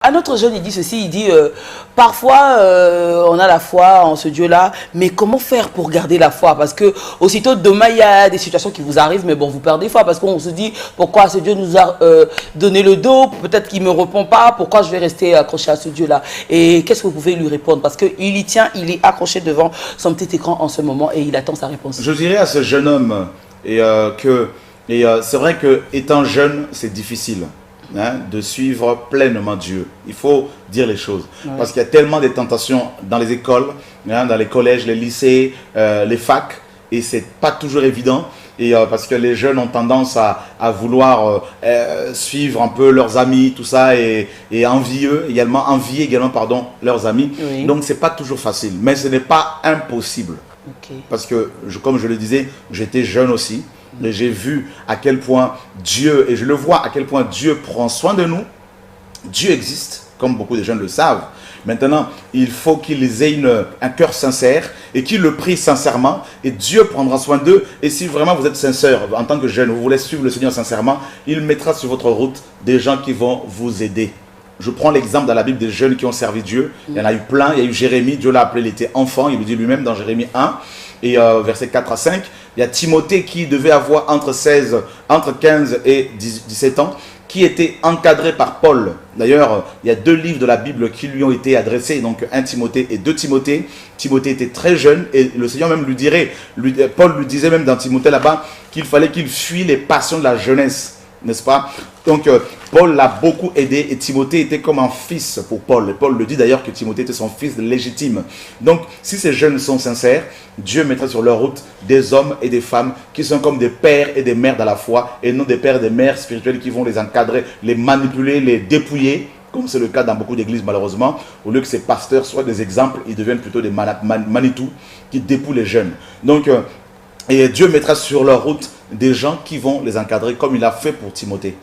un autre jeune, il dit ceci, il dit, parfois, on a la foi en ce Dieu-là, mais comment faire pour garder la foi? Parce que aussitôt demain, il y a des situations qui vous arrivent, mais bon, vous perdez foi, parce qu'on se dit, pourquoi ce Dieu nous a donné le dos? Peut-être qu'il ne me répond pas, pourquoi je vais rester accroché à ce Dieu-là? Et qu'est-ce que vous pouvez lui répondre? Parce qu'il y tient, il est accroché devant son petit écran en ce moment et il attend sa réponse. Je dirais à ce jeune homme c'est vrai que étant jeune, c'est difficile de suivre pleinement Dieu. Il faut dire les choses. Ouais. Parce qu'il y a tellement de tentations dans les écoles, dans les collèges, les lycées, les facs, et c'est pas toujours évident. Et parce que les jeunes ont tendance à vouloir suivre un peu leurs amis, tout ça, et envier également leurs amis. Oui. Donc c'est pas toujours facile, mais ce n'est pas impossible. Okay. Parce que, comme je le disais, j'étais jeune aussi, et j'ai vu à quel point Dieu, et je le vois à quel point Dieu prend soin de nous. Dieu existe, comme beaucoup de jeunes le savent. Maintenant, il faut qu'ils aient un cœur sincère et qu'ils le prient sincèrement, et Dieu prendra soin d'eux. Et si vraiment vous êtes sincère en tant que jeune, vous voulez suivre le Seigneur sincèrement, il mettra sur votre route des gens qui vont vous aider. Je prends l'exemple dans la Bible des jeunes qui ont servi Dieu. Il y en a eu plein. Il y a eu Jérémie, Dieu l'a appelé, il était enfant. Il le dit lui-même dans Jérémie 1, et versets 4 à 5. Il y a Timothée qui devait avoir entre 15 et 17 ans, qui était encadré par Paul. D'ailleurs, il y a 2 livres de la Bible qui lui ont été adressés, donc 1 Timothée et 2 Timothée. Timothée était très jeune et le Seigneur même lui dirait, Paul lui disait même dans Timothée là-bas, qu'il fallait qu'il fuit les passions de la jeunesse, n'est-ce pas? Donc, Paul l'a beaucoup aidé et Timothée était comme un fils pour Paul. Et Paul le dit d'ailleurs que Timothée était son fils légitime. Donc, si ces jeunes sont sincères, Dieu mettra sur leur route des hommes et des femmes qui sont comme des pères et des mères dans la foi et non des pères et des mères spirituels qui vont les encadrer, les manipuler, les dépouiller, comme c'est le cas dans beaucoup d'églises malheureusement. Au lieu que ces pasteurs soient des exemples, ils deviennent plutôt des Manitou qui dépouillent les jeunes. Donc, et Dieu mettra sur leur route des gens qui vont les encadrer comme il a fait pour Timothée.